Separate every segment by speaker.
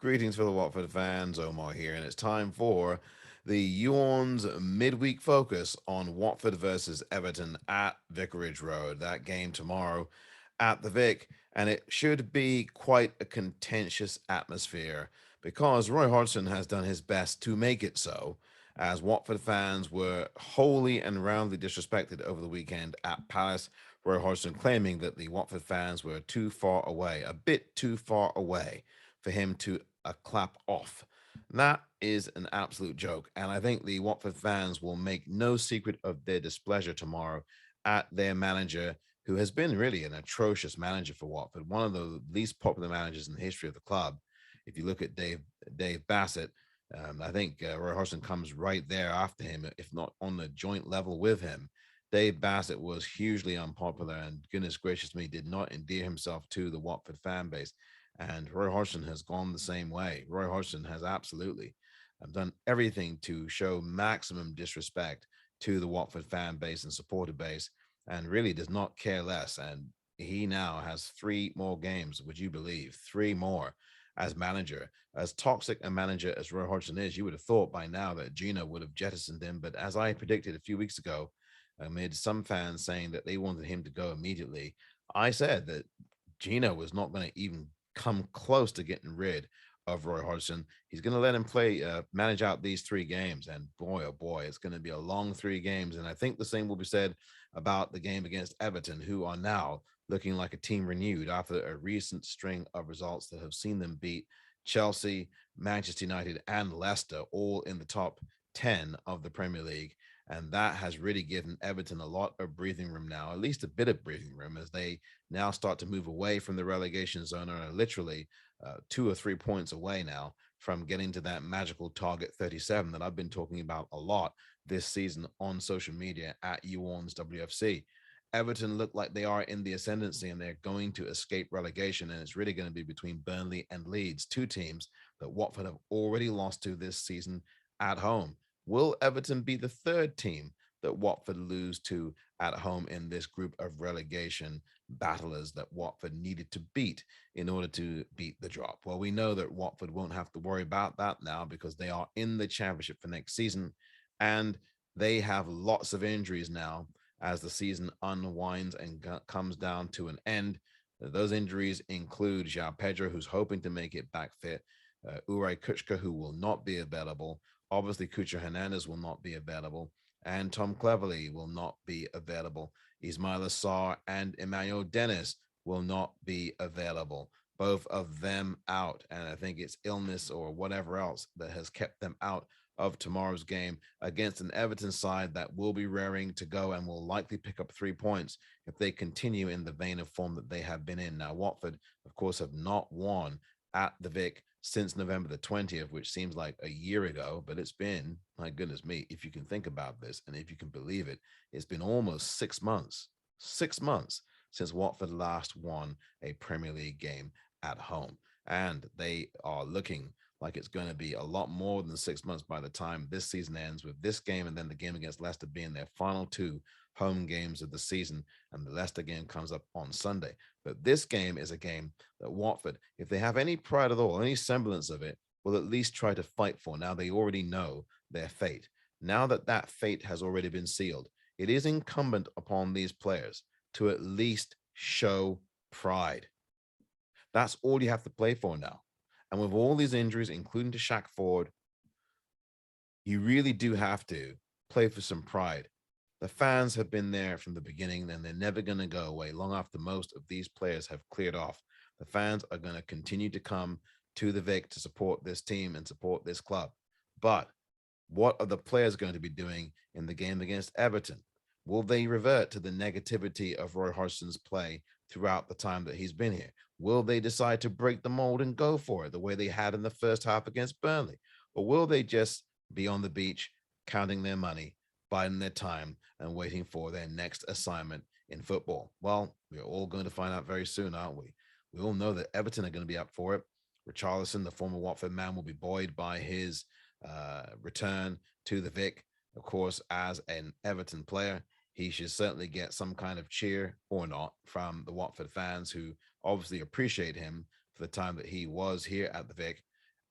Speaker 1: Greetings for the Watford fans, Omar here, and it's time for the Orns midweek focus on Watford versus Everton at Vicarage Road. That game tomorrow at the Vic, and it should be quite a contentious atmosphere because Roy Hodgson has done his best to make it so, as Watford fans were wholly and roundly disrespected over the weekend at Palace. Roy Hodgson claiming that the Watford fans were too far away, a bit too far away for him to clap off. That is an absolute joke. And I think the Watford fans will make no secret of their displeasure tomorrow at their manager, who has been really an atrocious manager for Watford, one of the least popular managers in the history of the club. If you look at Dave Bassett, I think Roy Hodgson comes right there after him, if not on the joint level with him. Dave Bassett was hugely unpopular and, goodness gracious me, did not endear himself to the Watford fan base. And Roy Hodgson has gone the same way. Roy Hodgson has absolutely done everything to show maximum disrespect to the Watford fan base and supporter base, and really does not care less. And he now has three more games, would you believe? Three more as manager. As toxic a manager as Roy Hodgson is, you would have thought by now that Gina would have jettisoned him. But as I predicted a few weeks ago, amid some fans saying that they wanted him to go immediately, I said that Gino was not going to even come close to getting rid of Roy Hodgson. He's going to let him manage out these three games. And boy, oh boy, it's going to be a long three games. And I think the same will be said about the game against Everton, who are now looking like a team renewed after a recent string of results that have seen them beat Chelsea, Manchester United, and Leicester, all in the top 10 of the Premier League. And that has really given Everton a lot of breathing room now, at least a bit of breathing room, as they now start to move away from the relegation zone and are literally 2 or 3 points away now from getting to that magical target 37 that I've been talking about a lot this season on social media at Orns WFC. Everton look like they are in the ascendancy and they're going to escape relegation. And it's really going to be between Burnley and Leeds, two teams that Watford have already lost to this season at home. Will Everton be the third team that Watford lose to at home in this group of relegation battlers that Watford needed to beat in order to beat the drop? Well, we know that Watford won't have to worry about that now because they are in the championship for next season, and they have lots of injuries now as the season unwinds and comes down to an end. Those injuries include João Pedro, who's hoping to make it back fit, Ure Kuchka, who will not be available. Obviously, Cucho Hernandez will not be available, and Tom Cleverley will not be available. Ismail Assar and Emmanuel Dennis will not be available. Both of them out, and I think it's illness or whatever else that has kept them out of tomorrow's game against an Everton side that will be raring to go and will likely pick up 3 points if they continue in the vein of form that they have been in. Now, Watford, of course, have not won at the Vic since November the 20th, which seems like a year ago, but it's been, my goodness me, if you can think about this and if you can believe it, it's been almost 6 months, 6 months since Watford last won a Premier League game at home. And they are looking like it's going to be a lot more than 6 months by the time this season ends, with this game and then the game against Leicester being their final two home games of the season. And the Leicester game comes up on Sunday. But this game is a game that Watford, if they have any pride at all, any semblance of it, will at least try to fight for. Now they already know their fate. Now that that fate has already been sealed, it is incumbent upon these players to at least show pride. That's all you have to play for now. And with all these injuries, including to Shaq Ford, you really do have to play for some pride. The fans have been there from the beginning, and they're never going to go away long after most of these players have cleared off. The fans are going to continue to come to the Vic to support this team and support this club. But what are the players going to be doing in the game against Everton? Will they revert to the negativity of Roy Hodgson's play throughout the time that he's been here? Will they decide to break the mold and go for it the way they had in the first half against Burnley? Or will they just be on the beach counting their money, biding their time, and waiting for their next assignment in football? Well, we're all going to find out very soon, aren't we? We all know that Everton are going to be up for it. Richarlison, the former Watford man, will be buoyed by his return to the Vic. Of course, as an Everton player, he should certainly get some kind of cheer or not from the Watford fans, who obviously appreciate him for the time that he was here at the Vic.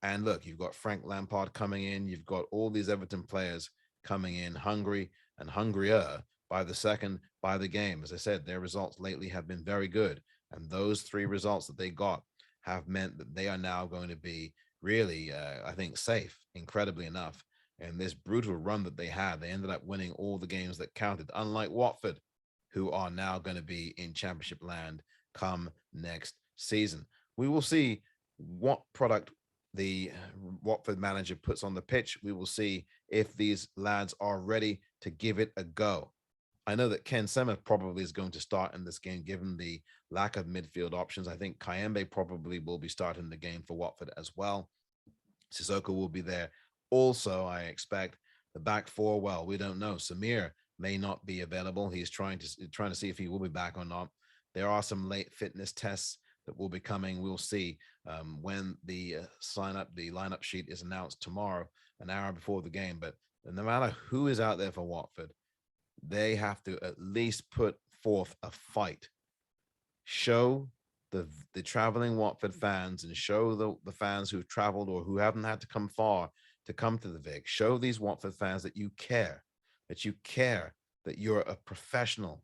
Speaker 1: And look, you've got Frank Lampard coming in. You've got all these Everton players coming in hungry and hungrier by the second, by the game. As I said, their results lately have been very good. And those three results that they got have meant that they are now going to be really, I think, safe, incredibly enough. And this brutal run that they had, they ended up winning all the games that counted, unlike Watford, who are now going to be in championship land come next season. We will see what product the Watford manager puts on the pitch. We will see if these lads are ready to give it a go. I know that Ken Sema probably is going to start in this game, given the lack of midfield options. I think Kayembe probably will be starting the game for Watford as well. Sissoko will be there. Also, I expect the back four. Well, we don't know. Samir may not be available. He's trying to see if he will be back or not. There are some late fitness tests that will be coming. We'll see when the the lineup sheet is announced tomorrow, an hour before the game. But no matter who is out there for Watford, they have to at least put forth a fight. Show the traveling Watford fans and show the fans who've traveled or who haven't had to come far to come to the Vic. Show these Watford fans that you care, that you're a professional,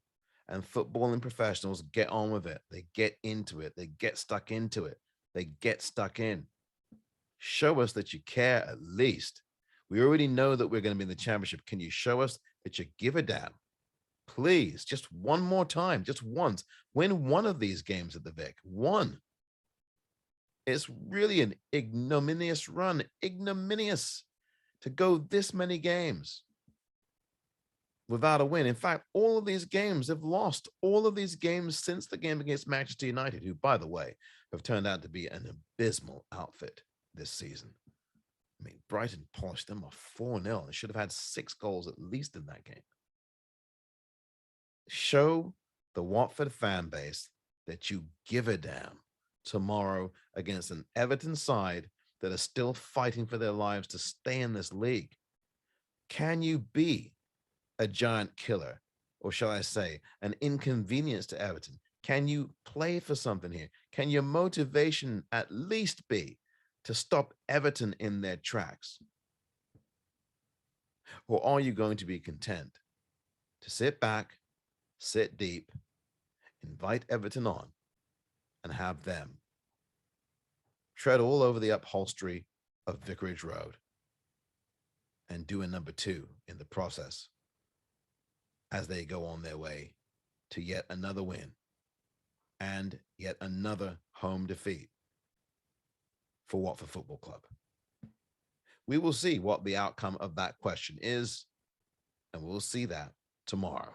Speaker 1: and footballing professionals get on with it. They get into it. They get stuck into it. They get stuck in. Show us that you care at least. We already know that we're going to be in the championship. Can you show us that you give a damn? Please, just one more time, just once. Win one of these games at the Vic. One. It's really an ignominious run. Ignominious to go this many games without a win. In fact, all of these games have lost. All of these games since the game against Manchester United, who, by the way, have turned out to be an abysmal outfit this season. I mean, Brighton polished them off 4-0. They should have had 6 goals at least in that game. Show the Watford fan base that you give a damn tomorrow against an Everton side that are still fighting for their lives to stay in this league. Can you be a giant killer, or shall I say, an inconvenience to Everton? Can you play for something here? Can your motivation at least be to stop Everton in their tracks? Or are you going to be content to sit back, sit deep, invite Everton on, and have them tread all over the upholstery of Vicarage Road and do a number 2 in the process as they go on their way to yet another win and yet another home defeat for Watford Football Club? We will see what the outcome of that question is, and we'll see that tomorrow.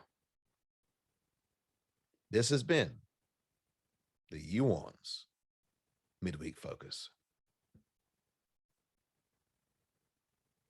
Speaker 1: This has been the Orns Midweek Focus.